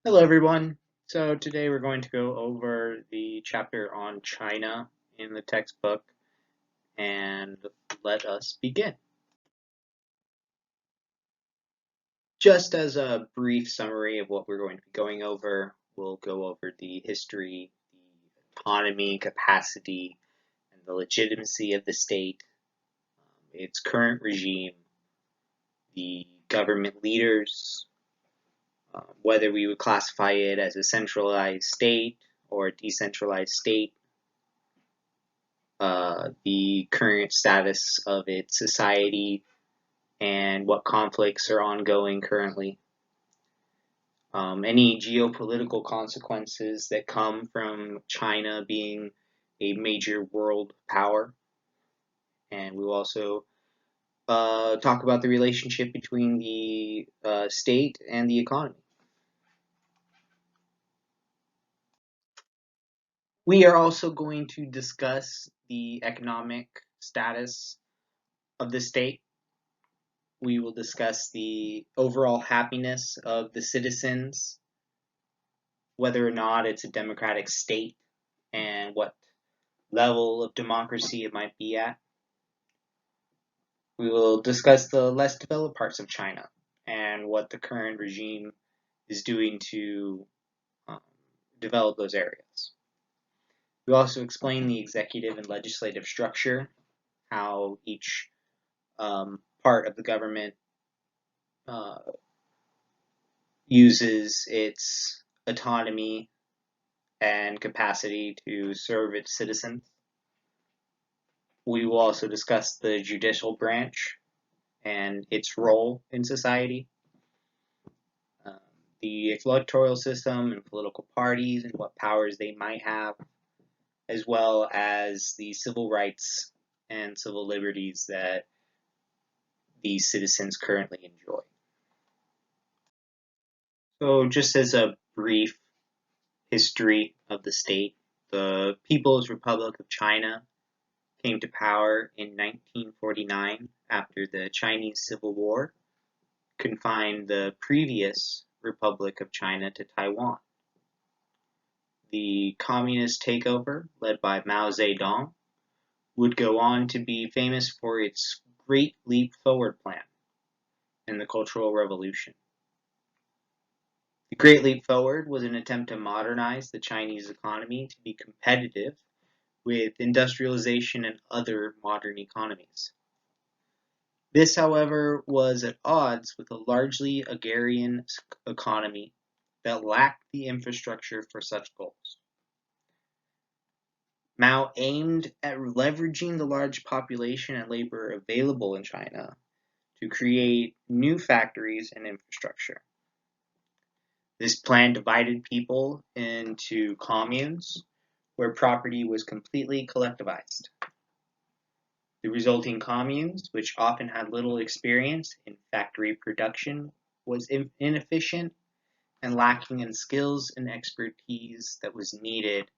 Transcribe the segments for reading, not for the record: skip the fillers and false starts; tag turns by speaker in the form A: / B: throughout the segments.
A: Hello, everyone. So today we're going to go over the chapter on China in the textbook, and let us begin. Just as a brief summary of what we're going to be going over, we'll go over the history, the autonomy, capacity, and the legitimacy of the state, its current regime, the government leaders, whether we would classify it as a centralized state or a decentralized state, the current status of its society, and what conflicts are ongoing currently. Any geopolitical consequences that come from China being a major world power. And we will also talk about the relationship between the state and the economy. We are also going to discuss the economic status of the state. We will discuss the overall happiness of the citizens, whether or not it's a democratic state, and what level of democracy it might be at. We will discuss the less developed parts of China and what the current regime is doing to um, develop those areas. We also explain the executive and legislative structure, how each part of the government uh, uses its autonomy and capacity to serve its citizens. We will also discuss the judicial branch and its role in society, um, the electoral system and political parties and what powers they might have, as well as the civil rights and civil liberties that these citizens currently enjoy. So, just as a brief history of the state, the People's Republic of China came to power in 1949 after the Chinese Civil War confined the previous Republic of China to Taiwan. The communist takeover, led by Mao Zedong, would go on to be famous for its Great Leap Forward plan and the Cultural Revolution. The Great Leap Forward was an attempt to modernize the Chinese economy to be competitive with industrialization and other modern economies. This, however, was at odds with a largely agrarian economy that lacked the infrastructure for such goals. Mao aimed at leveraging the large population and labor available in China to create new factories and infrastructure. This plan divided people into communes where property was completely collectivized. The resulting communes, which often had little experience in factory production, was inefficient and lacking in skills and expertise that was needed.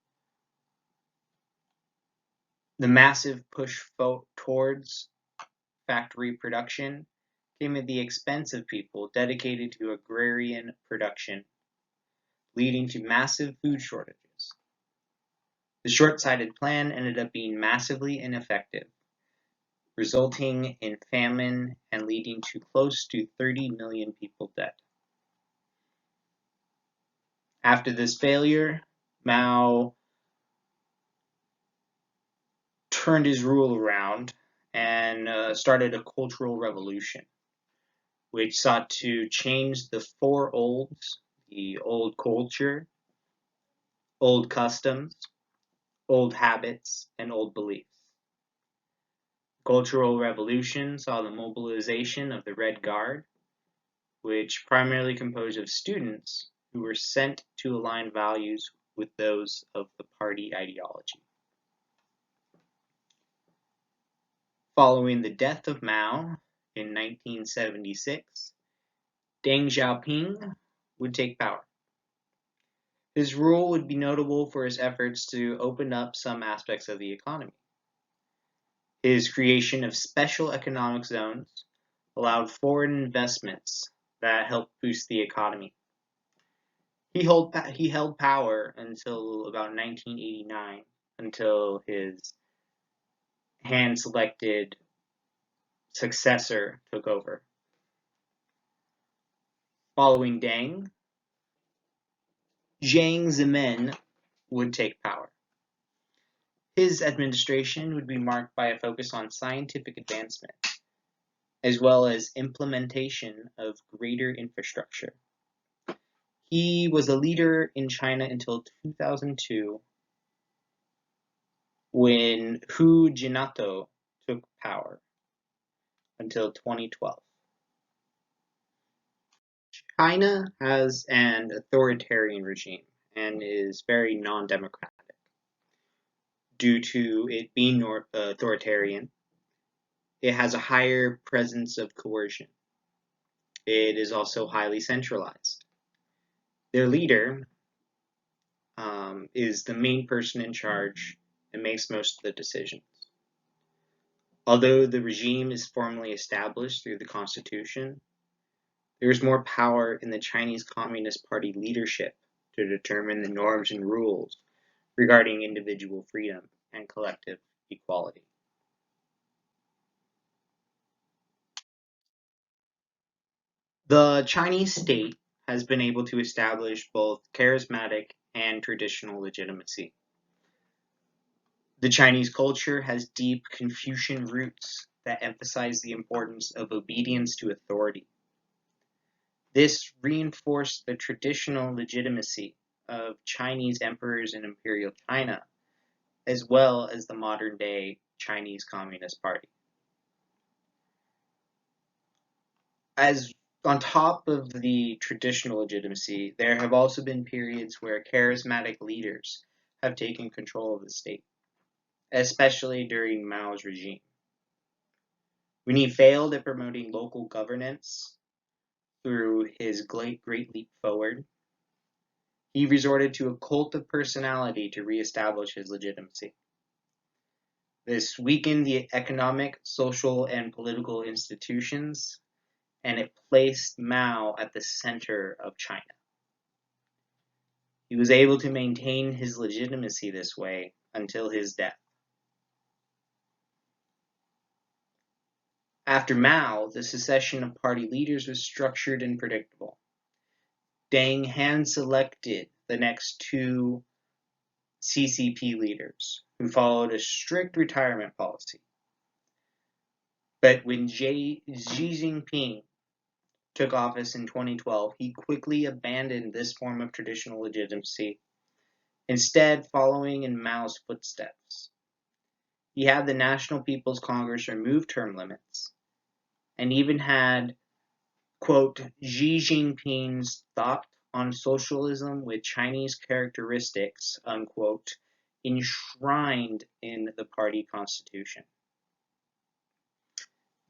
A: The massive push towards factory production came at the expense of people dedicated to agrarian production, leading to massive food shortages. The short-sighted plan ended up being massively ineffective, resulting in famine and leading to close to 30 million people dead. After this failure, Mao turned his rule around and started a cultural revolution, which sought to change the four olds: the old culture, old customs, old habits, and old beliefs. Cultural Revolution saw the mobilization of the Red Guard, which primarily composed of students who were sent to align values with those of the party ideology. Following the death of Mao in 1976, Deng Xiaoping would take power. His rule would be notable for his efforts to open up some aspects of the economy. His creation of special economic zones allowed foreign investments that helped boost the economy. He held power until about 1989, until his hand-selected successor took over. Following Deng, Jiang Zemin would take power. His administration would be marked by a focus on scientific advancement, as well as implementation of greater infrastructure. He was a leader in China until 2002, when Hu Jintao took power, until 2012. China has an authoritarian regime and is very non-democratic. Due to it being authoritarian, it has a higher presence of coercion. It is also highly centralized. Their leader is the main person in charge and makes most of the decisions. Although the regime is formally established through the constitution, there is more power in the Chinese Communist Party leadership to determine the norms and rules regarding individual freedom and collective equality. The Chinese state has been able to establish both charismatic and traditional legitimacy. The Chinese culture has deep Confucian roots that emphasize the importance of obedience to authority. This reinforced the traditional legitimacy of Chinese emperors in Imperial China, as well as the modern-day Chinese Communist Party. As on top of the traditional legitimacy, there have also been periods where charismatic leaders have taken control of the state, especially during Mao's regime. When he failed at promoting local governance through his Great Leap Forward, he resorted to a cult of personality to reestablish his legitimacy. This weakened the economic, social, and political institutions, and it placed Mao at the center of China. He was able to maintain his legitimacy this way until his death. After Mao, the succession of party leaders was structured and predictable. Deng hand-selected the next two CCP leaders, who followed a strict retirement policy. But when Xi Jinping took office in 2012, he quickly abandoned this form of traditional legitimacy, instead following in Mao's footsteps. He had the National People's Congress remove term limits, and even had, quote, Xi Jinping's thought on socialism with Chinese characteristics, unquote, enshrined in the party constitution.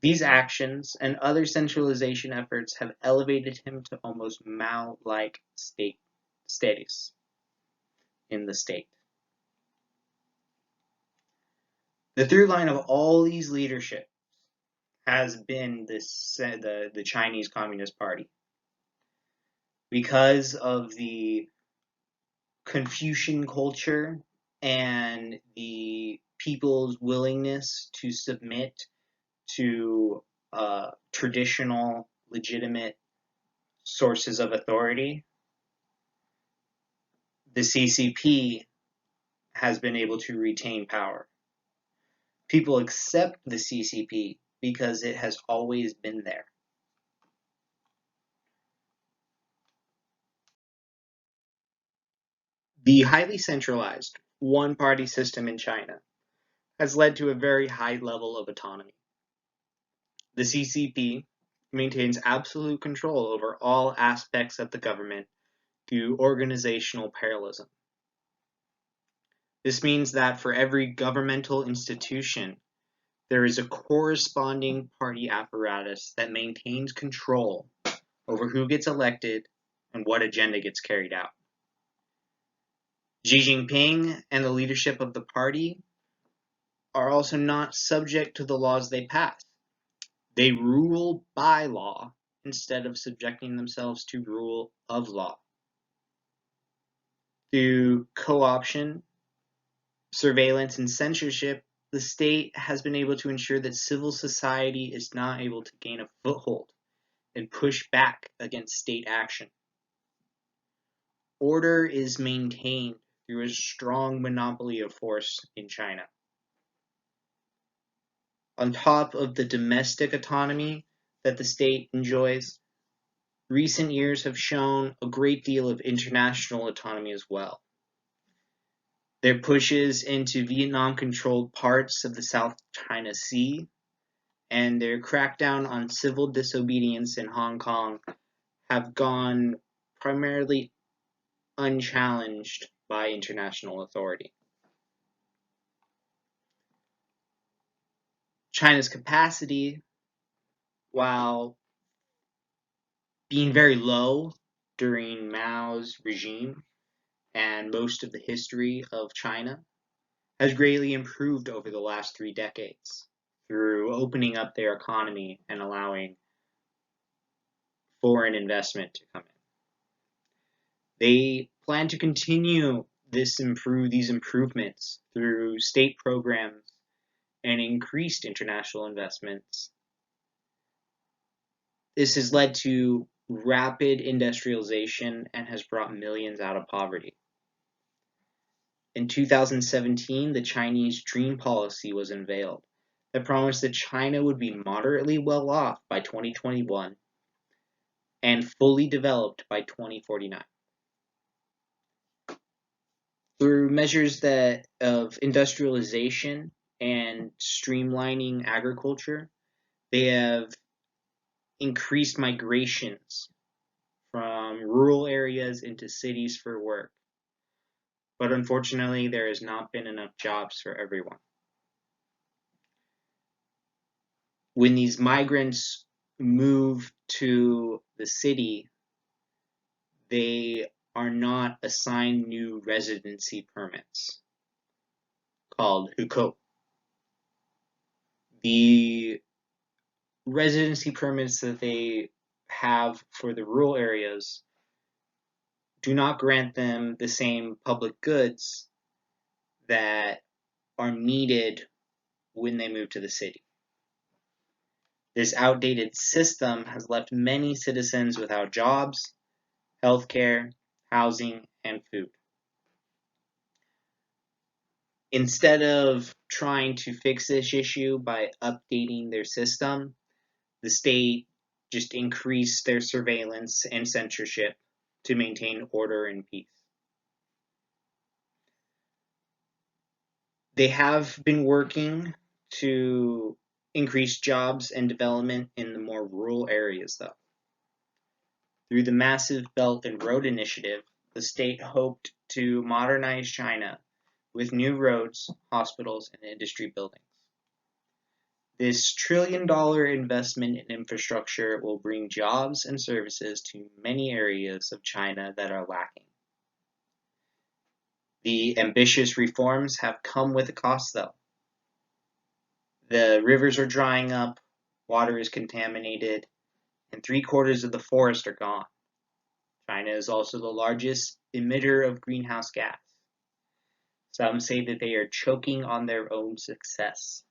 A: These actions and other centralization efforts have elevated him to almost Mao-like status in the state. The through line of all these leadership has been the Chinese Communist Party. Because of the Confucian culture and the people's willingness to submit to traditional, legitimate sources of authority, the CCP has been able to retain power. People accept the CCP because it has always been there. The highly centralized one-party system in China has led to a very high level of autonomy. The CCP maintains absolute control over all aspects of the government through organizational parallelism. This means that for every governmental institution, there is a corresponding party apparatus that maintains control over who gets elected and what agenda gets carried out. Xi Jinping and the leadership of the party are also not subject to the laws they pass. They rule by law instead of subjecting themselves to rule of law. Through co-option, surveillance, and censorship, the state has been able to ensure that civil society is not able to gain a foothold and push back against state action. Order is maintained through a strong monopoly of force in China. On top of the domestic autonomy that the state enjoys, recent years have shown a great deal of international autonomy as well. Their pushes into Vietnam-controlled parts of the South China Sea and their crackdown on civil disobedience in Hong Kong have gone primarily unchallenged by international authority. China's capacity, while being very low during Mao's regime and most of the history of China, has greatly improved over the last 3 decades through opening up their economy and allowing foreign investment to come in. They plan to continue these improvements through state programs and increased international investments. This has led to rapid industrialization and has brought millions out of poverty. In 2017, the Chinese Dream Policy was unveiled that promised that China would be moderately well off by 2021 and fully developed by 2049. Through measures of industrialization and streamlining agriculture, they have increased migrations from rural areas into cities for work. But unfortunately, there has not been enough jobs for everyone. When these migrants move to the city, they are not assigned new residency permits called hukou. The residency permits that they have for the rural areas do not grant them the same public goods that are needed when they move to the city. This outdated system has left many citizens without jobs, healthcare, housing, and food. Instead of trying to fix this issue by updating their system, the state just increased their surveillance and censorship to maintain order and peace. They have been working to increase jobs and development in the more rural areas, though. Through the massive Belt and Road Initiative, the state hoped to modernize China with new roads, hospitals, and industry buildings. This trillion-dollar investment in infrastructure will bring jobs and services to many areas of China that are lacking. The ambitious reforms have come with a cost, though. The rivers are drying up, water is contaminated, and 3/4 of the forest are gone. China is also the largest emitter of greenhouse gas. Some say that they are choking on their own success.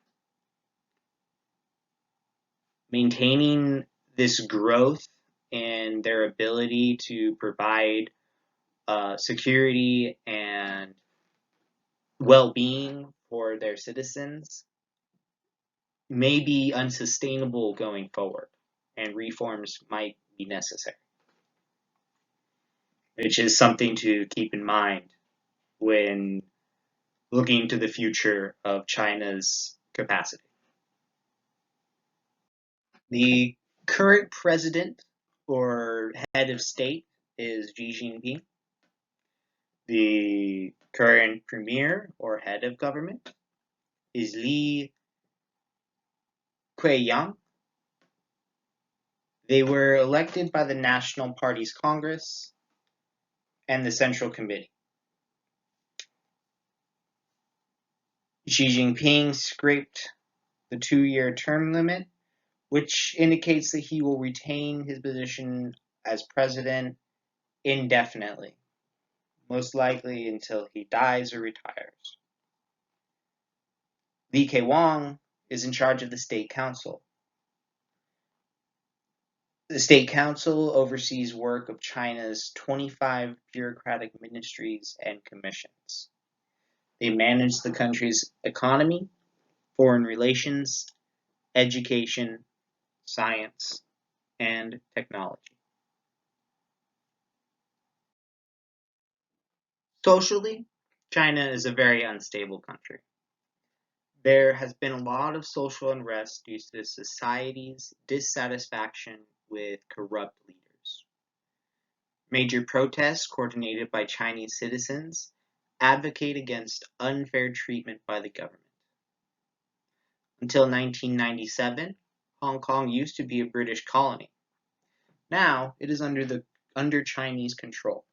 A: Maintaining this growth and their ability to provide security and well-being for their citizens may be unsustainable going forward, and reforms might be necessary, which is something to keep in mind when looking to the future of China's capacity. The current president or head of state is Xi Jinping. The current premier or head of government is Li Keqiang. They were elected by the National Party's Congress and the Central Committee. Xi Jinping scraped the 2-year term limit, which indicates that he will retain his position as president indefinitely. most likely until he dies or retires. Li Keqiang is in charge of the State Council. The State Council oversees work of China's 25 bureaucratic ministries and commissions. They manage the country's economy, foreign relations, education, science, and technology. Socially, China is a very unstable country. There has been a lot of social unrest due to society's dissatisfaction with corrupt leaders. Major protests coordinated by Chinese citizens advocate against unfair treatment by the government. Until 1997, Hong Kong used to be a British colony. Now it is under Chinese control.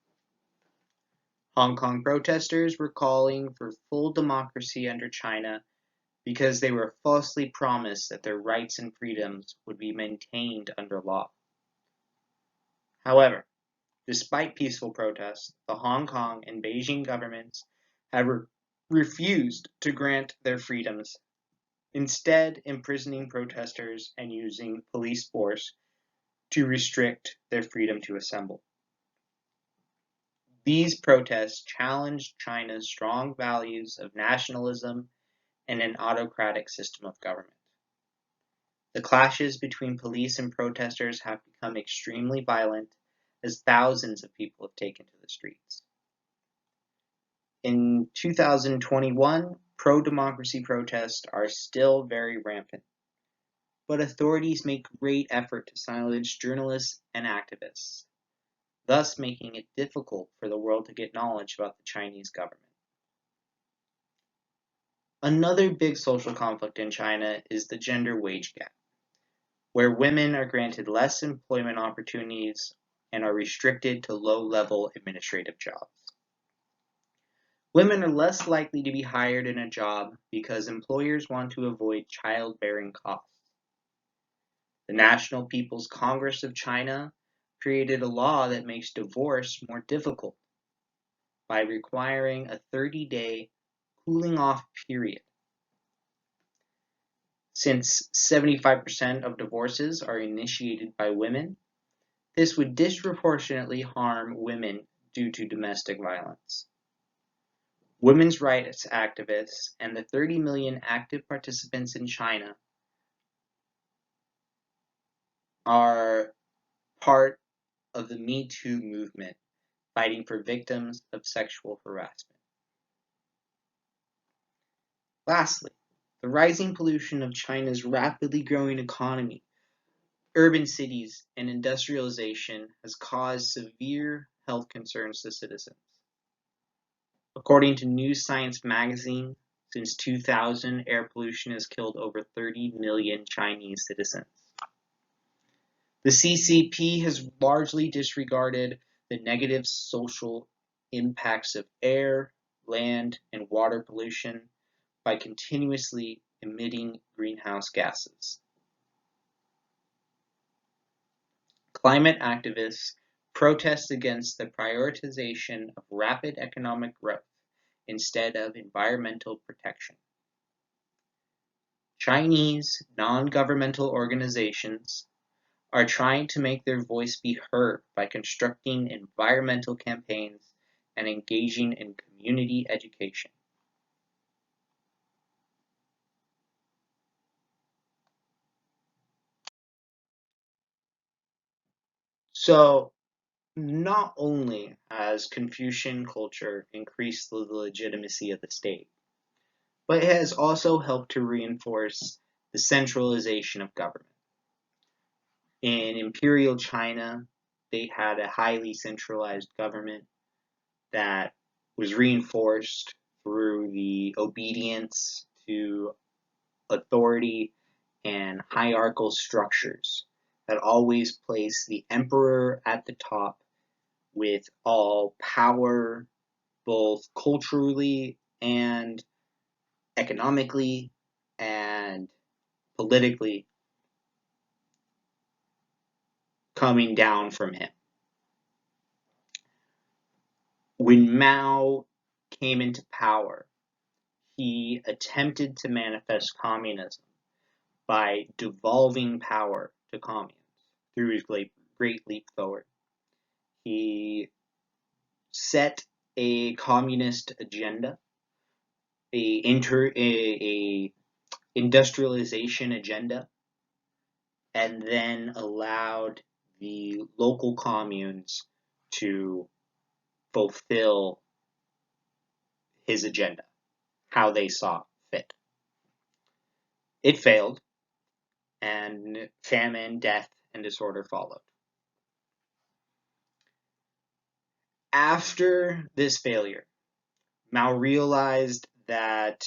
A: Hong Kong protesters were calling for full democracy under China because they were falsely promised that their rights and freedoms would be maintained under law. However, despite peaceful protests, the Hong Kong and Beijing governments have refused to grant their freedoms, instead imprisoning protesters and using police force to restrict their freedom to assemble. These protests challenged China's strong values of nationalism and an autocratic system of government. The clashes between police and protesters have become extremely violent as thousands of people have taken to the streets. In 2021, pro-democracy protests are still very rampant, but authorities make great effort to silence journalists and activists, thus making it difficult for the world to get knowledge about the Chinese government. Another big social conflict in China is the gender wage gap, where women are granted less employment opportunities and are restricted to low-level administrative jobs. Women are less likely to be hired in a job because employers want to avoid childbearing costs. The National People's Congress of China created a law that makes divorce more difficult by requiring a 30-day cooling-off period. Since 75% of divorces are initiated by women, this would disproportionately harm women due to domestic violence. Women's rights activists and the 30 million active participants in China are part of the Me Too movement, fighting for victims of sexual harassment. Lastly, the rising pollution of China's rapidly growing economy, urban cities, and industrialization has caused severe health concerns to citizens. According to New Science magazine, since 2000, air pollution has killed over 30 million Chinese citizens. The CCP has largely disregarded the negative social impacts of air, land, and water pollution by continuously emitting greenhouse gases. Climate activists protest against the prioritization of rapid economic growth instead of environmental protection. Chinese non-governmental organizations are trying to make their voice be heard by constructing environmental campaigns and engaging in community education. So, not only has Confucian culture increased the legitimacy of the state, but it has also helped to reinforce the centralization of government. In Imperial China, they had a highly centralized government that was reinforced through the obedience to authority and hierarchical structures that always place the emperor at the top with all power, both culturally and economically and politically, coming down from him. When Mao came into power, he attempted to manifest communism by devolving power to communes through his Great Leap Forward. He set a communist agenda, a industrialization agenda, and then allowed the local communes to fulfill his agenda, how they saw fit. It failed, and famine, death, and disorder followed. After this failure, Mao realized that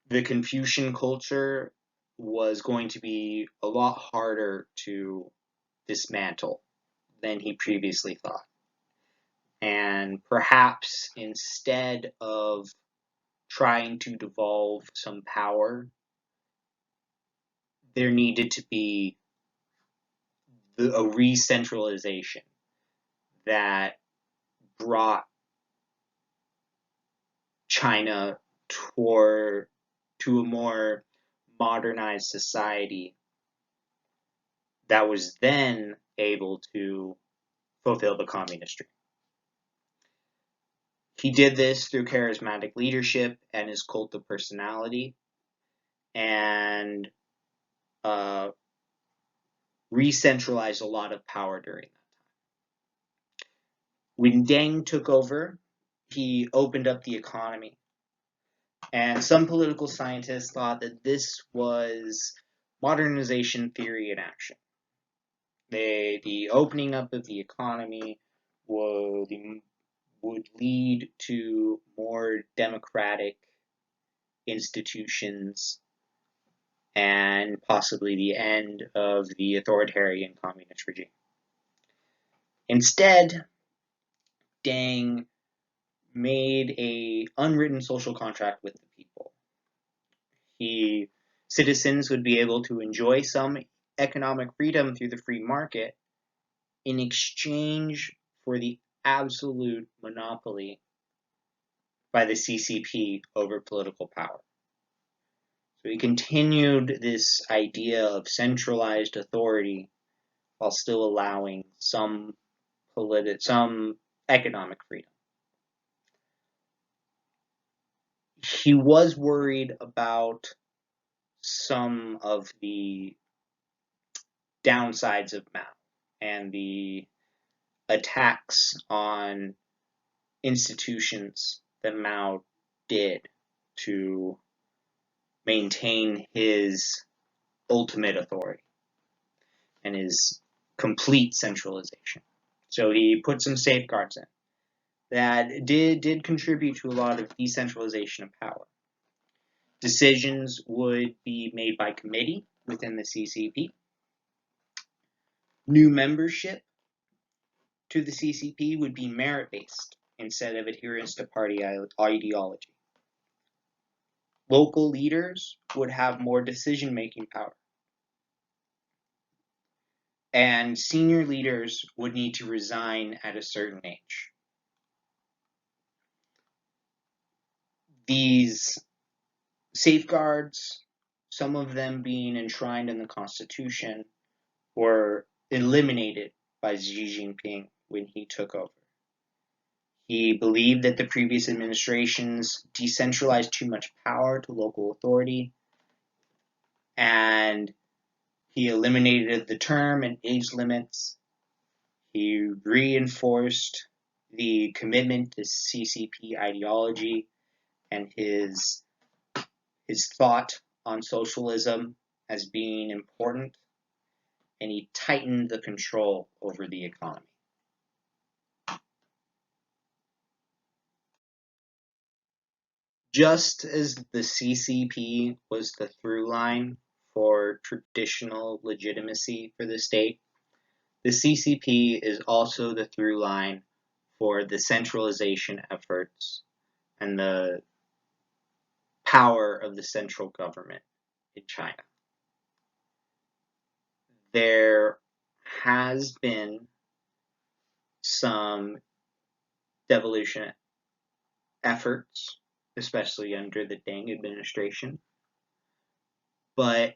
A: the Confucian culture was going to be a lot harder to dismantle than he previously thought. And perhaps instead of trying to devolve some power, there needed to be a re-centralization that brought China to a more modernized society that was then able to fulfill the communist dream. He did this through charismatic leadership and his cult of personality, and re-centralized a lot of power during that time. When Deng took over, he opened up the economy, and some political scientists thought that this was modernization theory in action. The opening up of the economy would lead to more democratic institutions and possibly the end of the authoritarian communist regime. Instead, Deng made an unwritten social contract with the people. Citizens would be able to enjoy some economic freedom through the free market in exchange for the absolute monopoly by the CCP over political power. So he continued this idea of centralized authority while still allowing some economic freedom. He was worried about some of the downsides of Mao and the attacks on institutions that Mao did to maintain his ultimate authority and his complete centralization. So he put some safeguards in that did contribute to a lot of decentralization of power. Decisions would be made by committee within the CCP. New membership to the CCP would be merit-based instead of adherence to party ideology. Local leaders would have more decision-making power. And senior leaders would need to resign at a certain age. These safeguards, some of them being enshrined in the Constitution, were eliminated by Xi Jinping when he took over. He believed that the previous administrations decentralized too much power to local authority, and he eliminated the term and age limits. He reinforced the commitment to CCP ideology and his thought on socialism as being important, and he tightened the control over the economy. Just as the CCP was the through line for traditional legitimacy for the state, the CCP is also the through line for the centralization efforts and the power of the central government in China. There has been some devolution efforts, especially under the Deng administration. But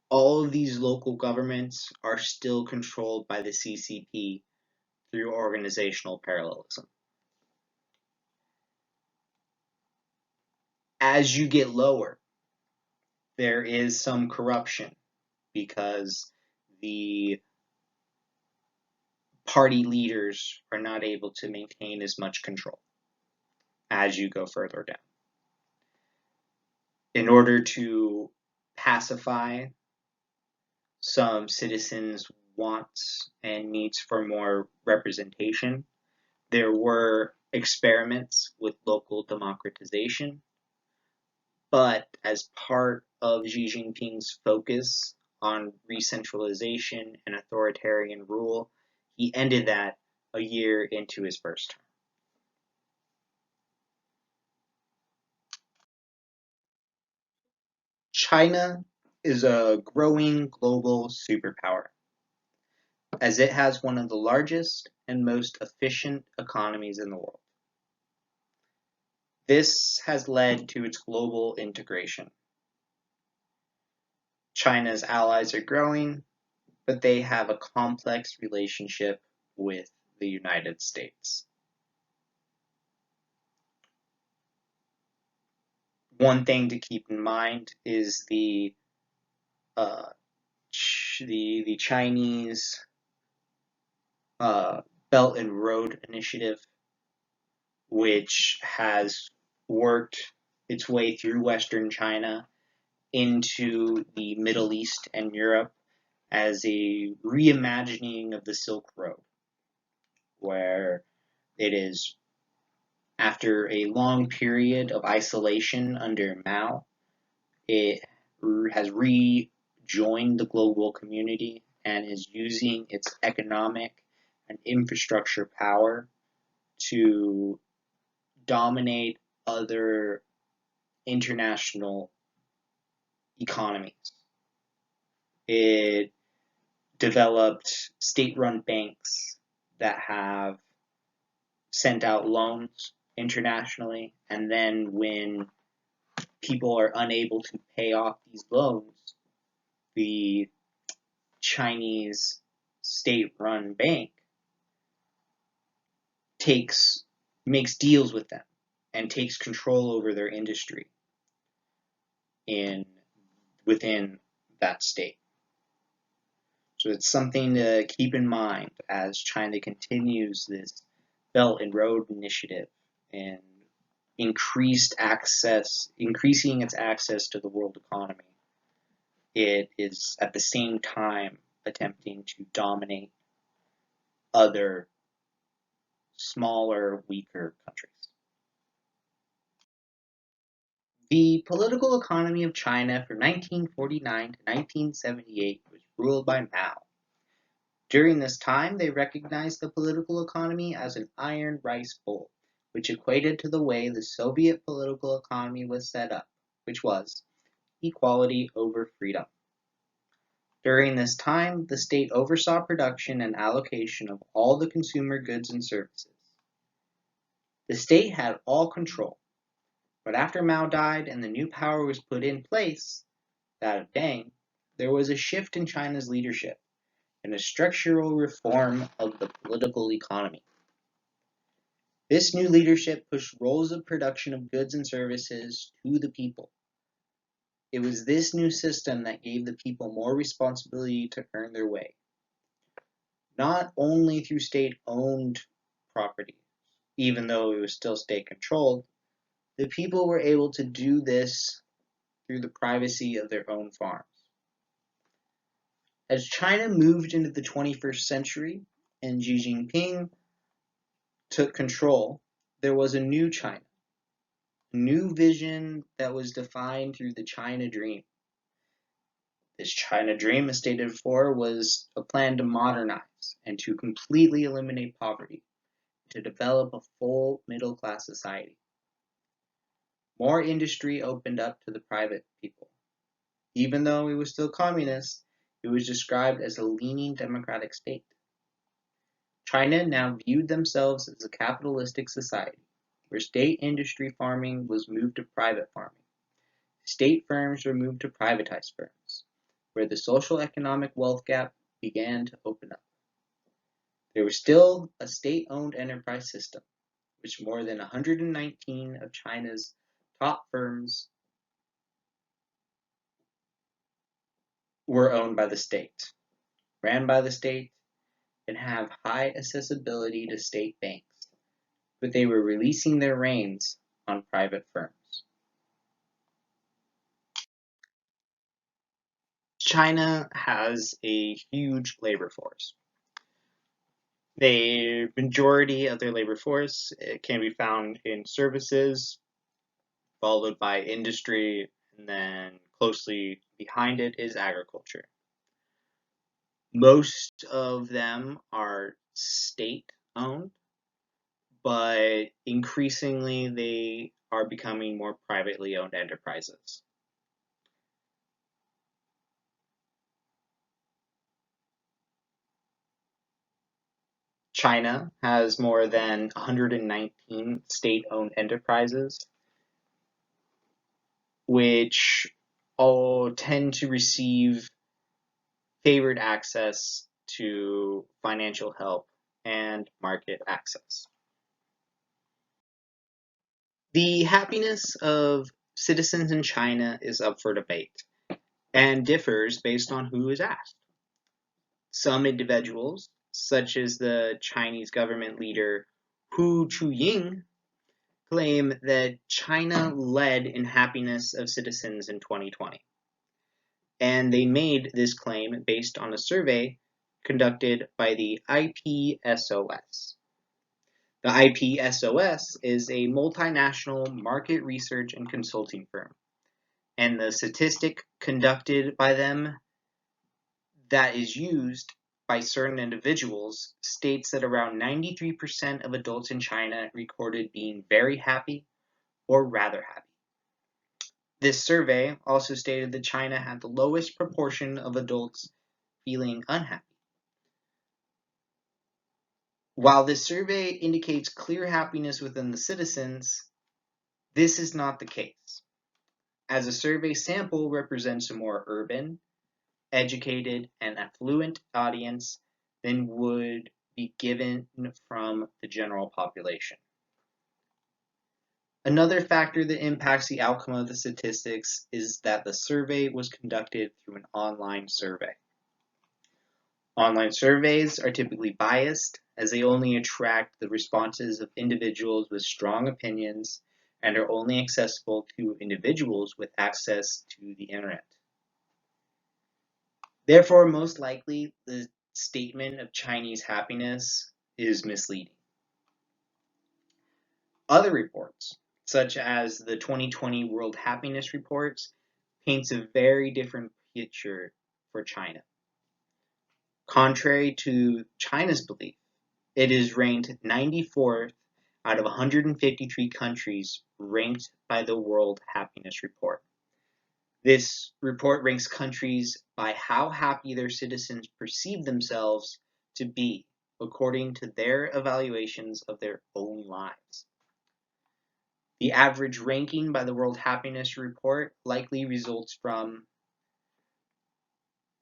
A: all of these local governments are still controlled by the CCP through organizational parallelism. As you get lower, there is some corruption because the party leaders are not able to maintain as much control as you go further down. In order to pacify some citizens' wants and needs for more representation, there were experiments with local democratization, but as part of Xi Jinping's focus on re-centralization and authoritarian rule, he ended that a year into his first term. China is a growing global superpower, as it has one of the largest and most efficient economies in the world. This has led to its global integration. China's allies are growing, but they have a complex relationship with the United States. One thing to keep in mind is the Chinese Belt and Road Initiative, which has worked its way through Western China into the Middle East and Europe as a reimagining of the Silk Road, where it is, after a long period of isolation under Mao, it has rejoined the global community and is using its economic and infrastructure power to dominate other international economies. It developed state-run banks that have sent out loans internationally, and then when people are unable to pay off these loans, the Chinese state-run bank makes deals with them and takes control over their industry within that state. So it's something to keep in mind as China continues this Belt and Road Initiative and increasing its access to the world economy. It is at the same time attempting to dominate other smaller, weaker countries. The political economy of China from 1949 to 1978 was ruled by Mao. During this time, they recognized the political economy as an iron rice bowl, which equated to the way the Soviet political economy was set up, which was equality over freedom. During this time, the state oversaw production and allocation of all the consumer goods and services. The state had all control, but after Mao died and the new power was put in place, that of Deng, there was a shift in China's leadership and a structural reform of the political economy. This new leadership pushed roles of production of goods and services to the people. It was this new system that gave the people more responsibility to earn their way, not only through state-owned property, even though it was still state-controlled. The people were able to do this through the privacy of their own farms. As China moved into the 21st century and Xi Jinping took control, there was a new China, a new vision that was defined through the China Dream. This China Dream, as stated before, was a plan to modernize and to completely eliminate poverty, to develop a full middle-class society. More industry opened up to the private people. Even though it was still communist, it was described as a leaning democratic state. China now viewed themselves as a capitalistic society, where state industry farming was moved to private farming. State firms were moved to privatized firms, where the social economic wealth gap began to open up. There was still a state-owned enterprise system, which more than 119 of China's top firms were owned by the state, ran by the state, and have high accessibility to state banks, but they were releasing their reins on private firms. China has a huge labor force. The majority of their labor force can be found in services, followed by industry, and then closely behind it is agriculture. Most of them are state-owned, but increasingly they are becoming more privately owned enterprises. China has more than 119 state-owned enterprises, which all tend to receive favored access to financial help and market access. The happiness of citizens in China is up for debate and differs based on who is asked. Some individuals, such as the Chinese government leader Hu Chunying, claim that China led in happiness of citizens in 2020. And they made this claim based on a survey conducted by the IPSOS. The IPSOS is a multinational market research and consulting firm, and the statistic conducted by them that is used by certain individuals states that around 93% of adults in China recorded being very happy or rather happy. This survey also stated that China had the lowest proportion of adults feeling unhappy. While this survey indicates clear happiness within the citizens, this is not the case, as a survey sample represents a more urban, educated, and affluent audience than would be given from the general population. Another factor that impacts the outcome of the statistics is that the survey was conducted through an online survey. Online surveys are typically biased, as they only attract the responses of individuals with strong opinions and are only accessible to individuals with access to the internet. Therefore, most likely, the statement of Chinese happiness is misleading. Other reports, such as the 2020 World Happiness Reports, paints a very different picture for China. Contrary to China's belief, it is ranked 94th out of 153 countries ranked by the World Happiness Report. This report ranks countries by how happy their citizens perceive themselves to be, according to their evaluations of their own lives. The average ranking by the World Happiness Report likely results from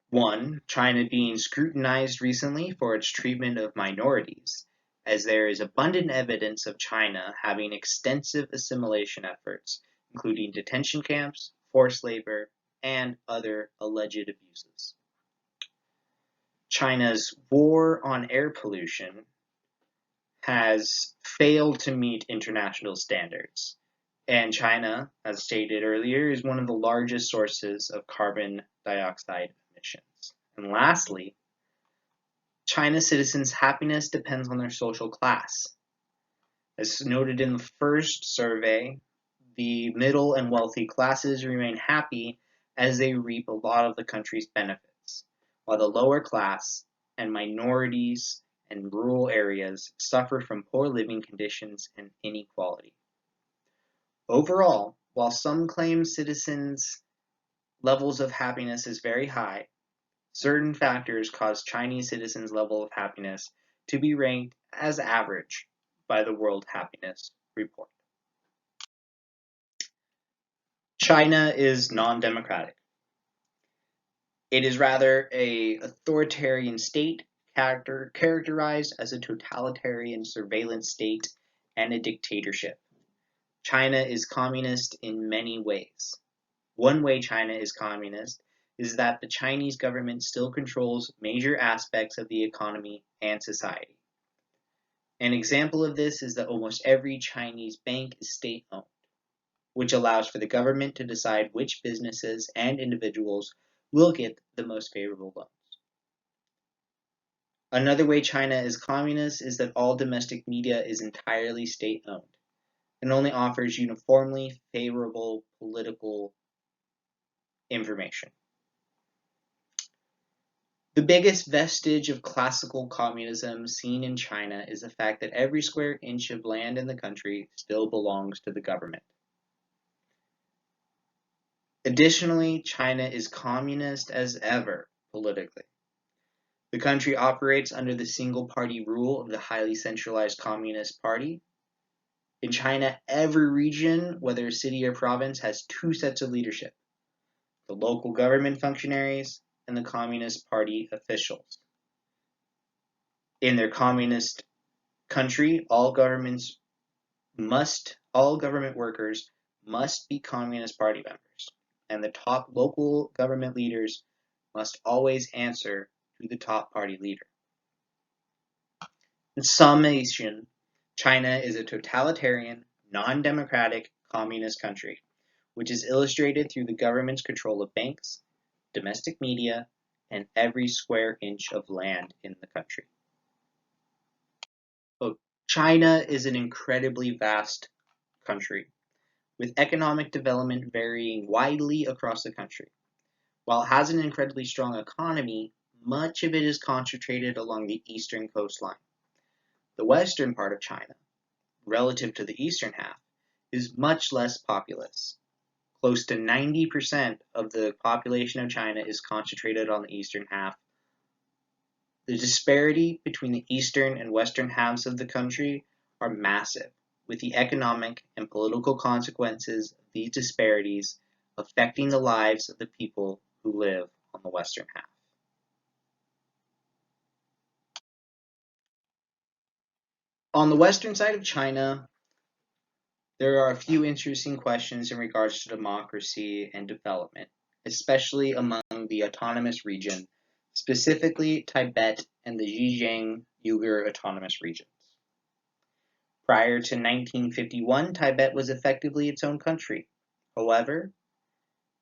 A: 1. China being scrutinized recently for its treatment of minorities, as there is abundant evidence of China having extensive assimilation efforts, including detention camps, forced labor, and other alleged abuses. China's war on air pollution has failed to meet international standards, and China, as stated earlier, is one of the largest sources of carbon dioxide emissions. And lastly, China's citizens' happiness depends on their social class. As noted in the first survey, the middle and wealthy classes remain happy as they reap a lot of the country's benefits, while the lower class and minorities and rural areas suffer from poor living conditions and inequality. Overall, while some claim citizens' levels of happiness is very high, certain factors cause Chinese citizens' level of happiness to be ranked as average by the World Happiness Report. China is non-democratic. It is rather an authoritarian state characterized as a totalitarian surveillance state and a dictatorship. China is communist in many ways. One way China is communist is that the Chinese government still controls major aspects of the economy and society. An example of this is that almost every Chinese bank is state-owned, which allows for the government to decide which businesses and individuals will get the most favorable loans. Another way China is communist is that all domestic media is entirely state-owned and only offers uniformly favorable political information. The biggest vestige of classical communism seen in China is the fact that every square inch of land in the country still belongs to the government. Additionally, China is communist as ever politically. The country operates under the single-party rule of the highly centralized Communist Party. In China, every region, whether city or province, has two sets of leadership: the local government functionaries and the Communist Party officials. In their communist country, all government workers must be Communist Party members, and the top local government leaders must always answer to the top party leader. In summation, China is a totalitarian, non-democratic, communist country, which is illustrated through the government's control of banks, domestic media, and every square inch of land in the country. China is an incredibly vast country, with economic development varying widely across the country. While it has an incredibly strong economy, much of it is concentrated along the eastern coastline. The western part of China, relative to the eastern half, is much less populous. Close to 90% of the population of China is concentrated on the eastern half. The disparity between the eastern and western halves of the country are massive, with the economic and political consequences of these disparities affecting the lives of the people who live on the western half. On the western side of China, there are a few interesting questions in regards to democracy and development, especially among the autonomous region, specifically Tibet and the Xinjiang Uyghur Autonomous Regions. Prior to 1951, Tibet was effectively its own country. However,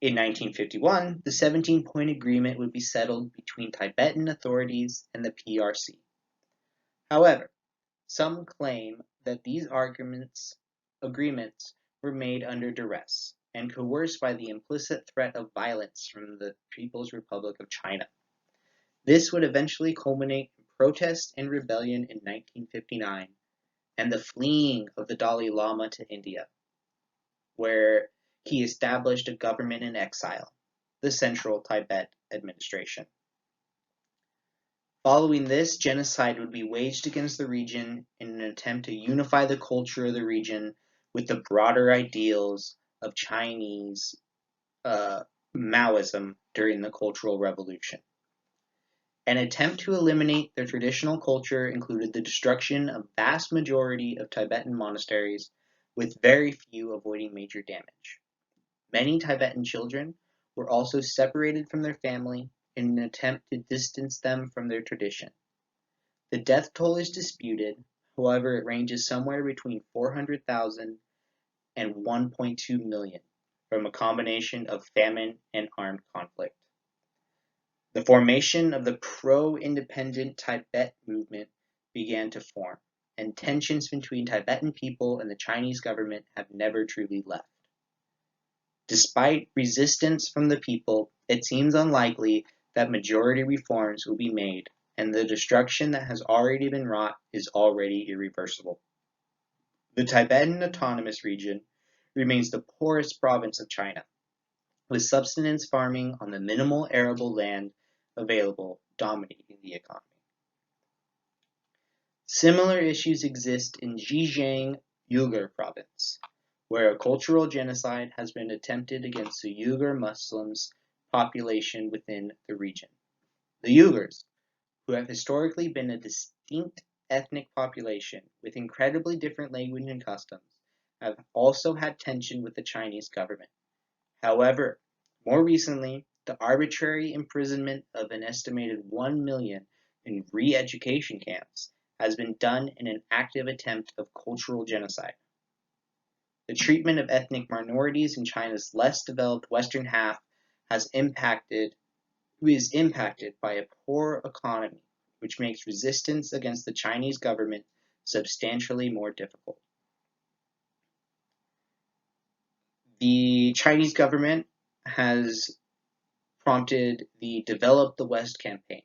A: in 1951, the 17-point agreement would be settled between Tibetan authorities and the PRC. However, some claim that these agreements were made under duress and coerced by the implicit threat of violence from the People's Republic of China. This would eventually culminate in protest and rebellion in 1959 and the fleeing of the Dalai Lama to India, where he established a government in exile, the Central Tibet Administration. Following this, genocide would be waged against the region in an attempt to unify the culture of the region with the broader ideals of Chinese Maoism during the Cultural Revolution. An attempt to eliminate their traditional culture included the destruction of vast majority of Tibetan monasteries, with very few avoiding major damage. Many Tibetan children were also separated from their family in an attempt to distance them from their tradition. The death toll is disputed, however it ranges somewhere between 400,000 and 1.2 million from a combination of famine and armed conflict. The formation of the pro-independent Tibet movement began to form, and tensions between Tibetan people and the Chinese government have never truly left. Despite resistance from the people, it seems unlikely that majority reforms will be made, and the destruction that has already been wrought is already irreversible. The Tibetan Autonomous Region remains the poorest province of China, with subsistence farming on the minimal arable land available dominating the economy. Similar issues exist in Xinjiang Uyghur Province, where a cultural genocide has been attempted against the Uyghur Muslims population within the region. The Uyghurs, who have historically been a distinct ethnic population with incredibly different language and customs, have also had tension with the Chinese government. However, more recently, the arbitrary imprisonment of an estimated 1 million in re-education camps has been done in an active attempt of cultural genocide. The treatment of ethnic minorities in China's less developed western half is impacted by a poor economy, which makes resistance against the Chinese government substantially more difficult. The Chinese government has prompted the Develop the West campaign,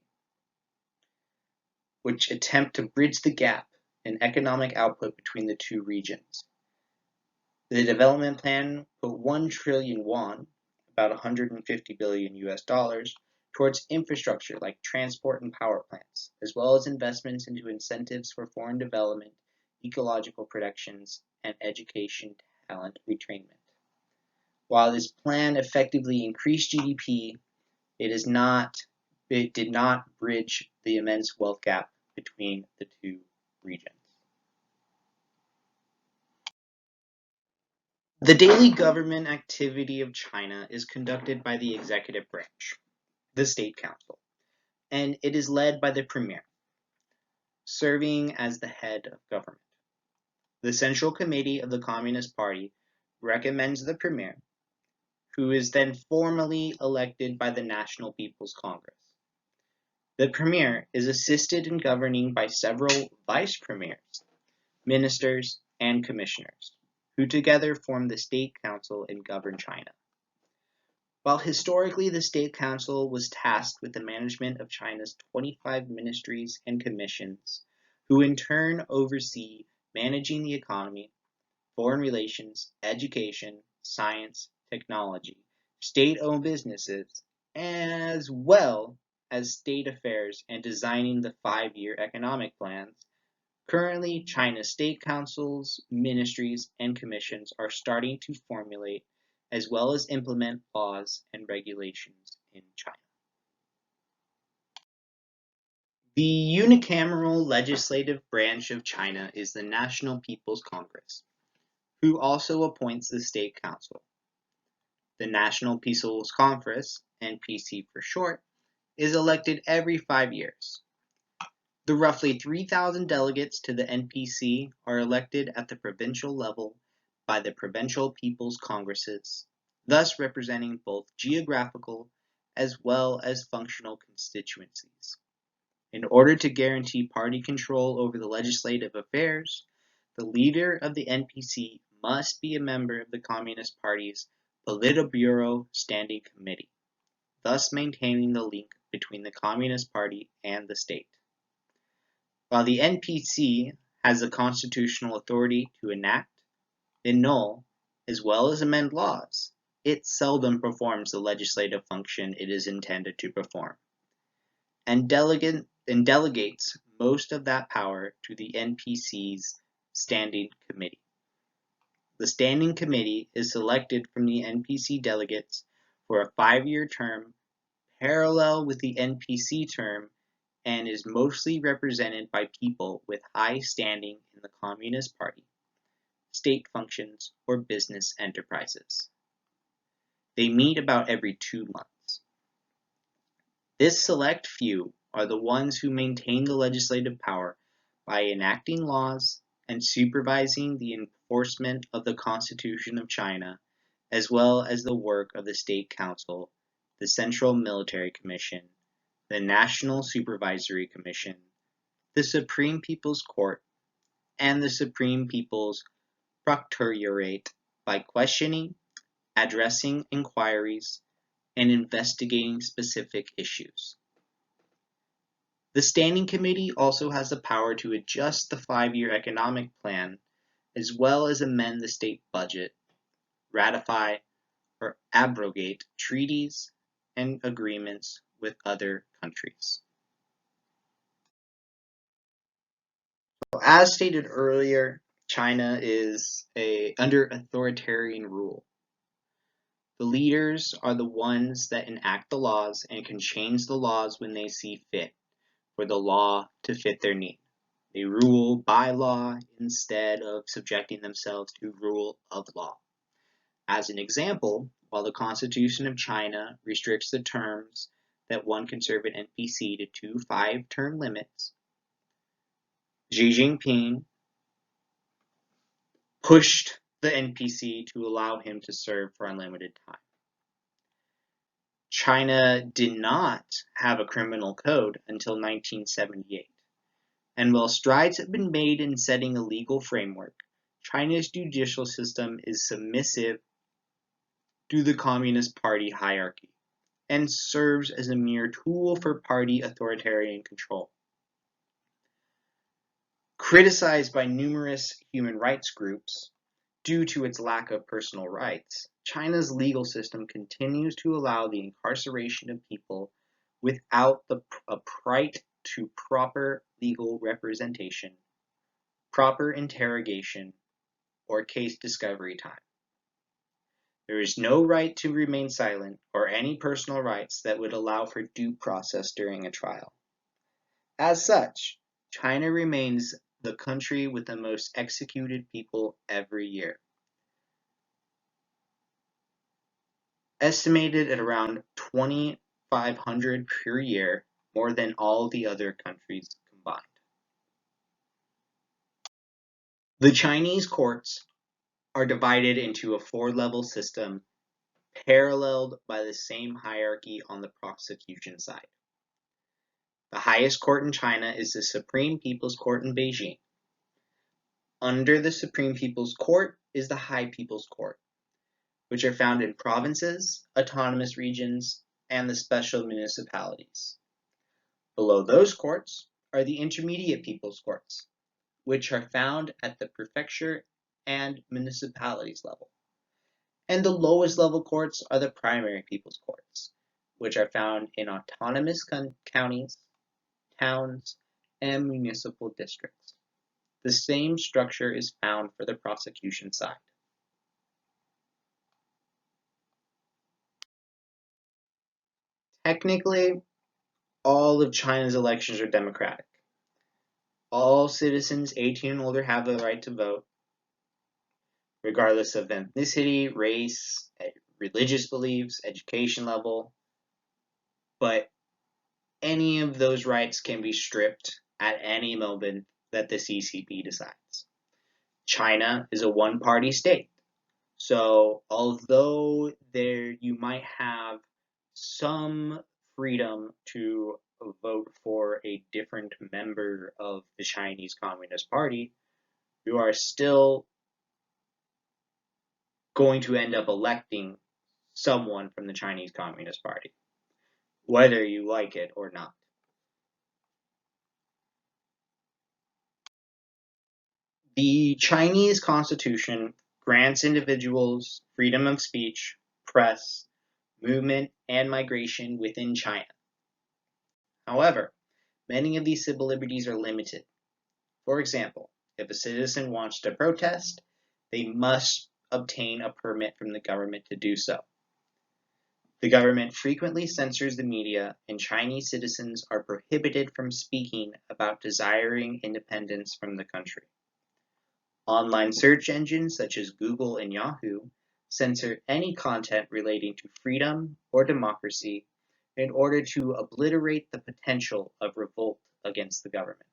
A: which attempt to bridge the gap in economic output between the two regions. The development plan put 1 trillion yuan, about 150 billion US dollars, towards infrastructure like transport and power plants, as well as investments into incentives for foreign development, ecological protections, and education talent retrainment. While this plan effectively increased GDP, it did not bridge the immense wealth gap between the two regions. The daily government activity of China is conducted by the executive branch, the State Council, and it is led by the Premier, serving as the head of government. The Central Committee of the Communist Party recommends the Premier, who is then formally elected by the National People's Congress. The Premier is assisted in governing by several vice premiers, ministers, and commissioners, who together form the State Council and govern China. While historically the State Council was tasked with the management of China's 25 ministries and commissions, who in turn oversee managing the economy, foreign relations, education, science, technology, state-owned businesses, as well as state affairs and designing the 5-year economic plans. Currently, China's state councils, ministries, and commissions are starting to formulate as well as implement laws and regulations in China. The unicameral legislative branch of China is the National People's Congress, who also appoints the State Council. The National People's Congress, NPC for short, is elected every 5 years. The roughly 3,000 delegates to the NPC are elected at the provincial level by the Provincial People's Congresses, thus representing both geographical as well as functional constituencies. In order to guarantee party control over the legislative affairs, the leader of the NPC must be a member of the Communist Party's Politburo Standing Committee, thus maintaining the link between the Communist Party and the state. While the NPC has the constitutional authority to enact, annul, as well as amend laws, it seldom performs the legislative function it is intended to perform, and delegates most of that power to the NPC's Standing Committee. The Standing Committee is selected from the NPC delegates for a 5-year term parallel with the NPC term and is mostly represented by people with high standing in the Communist Party, state functions, or business enterprises. They meet about every 2 months. This select few are the ones who maintain the legislative power by enacting laws and supervising the enforcement of the Constitution of China, as well as the work of the State Council, the Central Military Commission, the National Supervisory Commission, the Supreme People's Court, and the Supreme People's Proctorate by questioning, addressing inquiries, and investigating specific issues. The Standing Committee also has the power to adjust the 5-year economic plan as well as amend the state budget, ratify or abrogate treaties and agreements with other countries. As stated earlier, China is under authoritarian rule. The leaders are the ones that enact the laws and can change the laws when they see fit for the law to fit their need. They rule by law instead of subjecting themselves to rule of law. As an example, while the Constitution of China restricts the terms that one can serve an NPC to 2 5-term limits, Xi Jinping pushed the NPC to allow him to serve for unlimited time. China did not have a criminal code until 1978, and while strides have been made in setting a legal framework, China's judicial system is submissive to the Communist Party hierarchy and serves as a mere tool for party authoritarian control. Criticized by numerous human rights groups due to its lack of personal rights, China's legal system continues to allow the incarceration of people without a right to proper legal representation, proper interrogation, or case discovery time. There is no right to remain silent or any personal rights that would allow for due process during a trial. As such, China remains the country with the most executed people every year, estimated at around 2,500 per year, more than all the other countries combined. The Chinese courts are divided into a 4-level system paralleled by the same hierarchy on the prosecution side. The highest court in China is the Supreme People's Court in Beijing. Under the Supreme People's Court is the High People's Court, which are found in provinces, autonomous regions, and the special municipalities. Below those courts are the Intermediate People's Courts, which are found at the prefecture and municipalities level. And the lowest level courts are the Primary People's Courts, which are found in autonomous counties, towns, and municipal districts. The same structure is found for the prosecution side. Technically, all of China's elections are democratic. All citizens 18 and older have the right to vote, regardless of ethnicity, race, religious beliefs, education level, but any of those rights can be stripped at any moment that the CCP decides. China is a one-party state, so although you might have some freedom to vote for a different member of the Chinese Communist Party, you are still going to end up electing someone from the Chinese Communist Party, whether you like it or not. The Chinese Constitution grants individuals freedom of speech, press, movement, and migration within China. However, many of these civil liberties are limited. For example, if a citizen wants to protest, they must obtain a permit from the government to do so. The government frequently censors the media, and Chinese citizens are prohibited from speaking about desiring independence from the country. Online search engines such as Google and Yahoo censor any content relating to freedom or democracy in order to obliterate the potential of revolt against the government.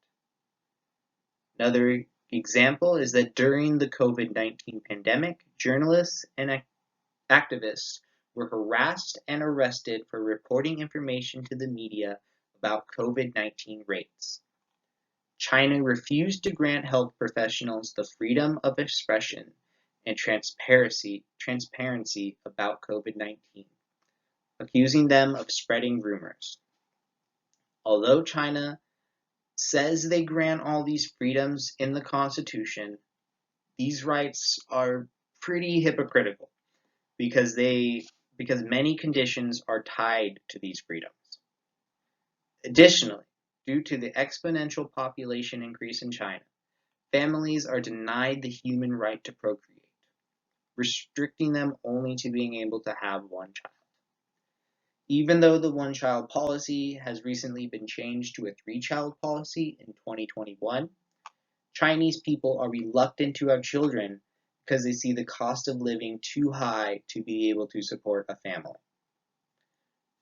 A: Another example is that during the COVID-19 pandemic, journalists and activists were harassed and arrested for reporting information to the media about COVID-19 rates. China refused to grant health professionals the freedom of expression and transparency about COVID-19, accusing them of spreading rumors. Although China says they grant all these freedoms in the Constitution, these rights are pretty hypocritical because many conditions are tied to these freedoms. Additionally, due to the exponential population increase in China, families are denied the human right to procreate, restricting them only to being able to have one child. Even though the one-child policy has recently been changed to a three-child policy in 2021, Chinese people are reluctant to have children because they see the cost of living too high to be able to support a family.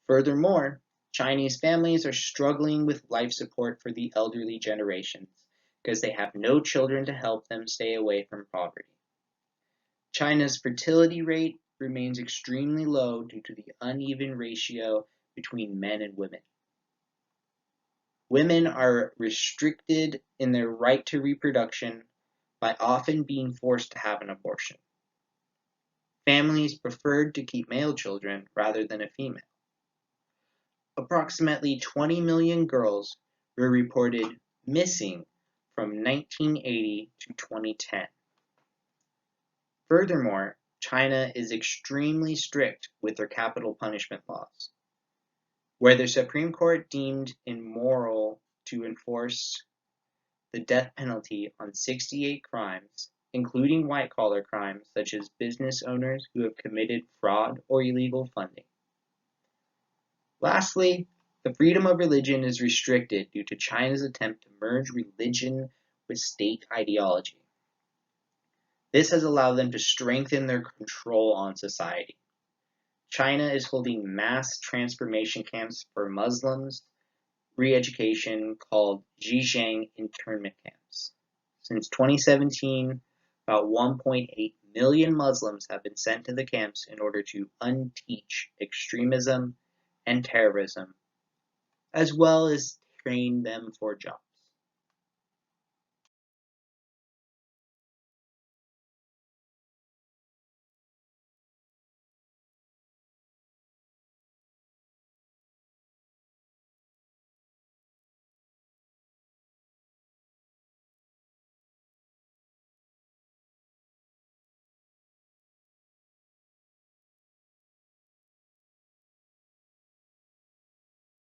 A: Furthermore, Chinese families are struggling with life support for the elderly generations because they have no children to help them stay away from poverty. China's fertility rate remains extremely low due to the uneven ratio between men and women. Women are restricted in their right to reproduction by often being forced to have an abortion. Families preferred to keep male children rather than a female. Approximately 20 million girls were reported missing from 1980 to 2010. Furthermore, China is extremely strict with their capital punishment laws, where the Supreme Court deemed immoral to enforce the death penalty on 68 crimes, including white-collar crimes such as business owners who have committed fraud or illegal funding. Lastly, the freedom of religion is restricted due to China's attempt to merge religion with state ideology. This has allowed them to strengthen their control on society. China is holding mass transformation camps for Muslims, re-education called Xinjiang internment camps. Since 2017, about 1.8 million Muslims have been sent to the camps in order to unteach extremism and terrorism, as well as train them for jobs.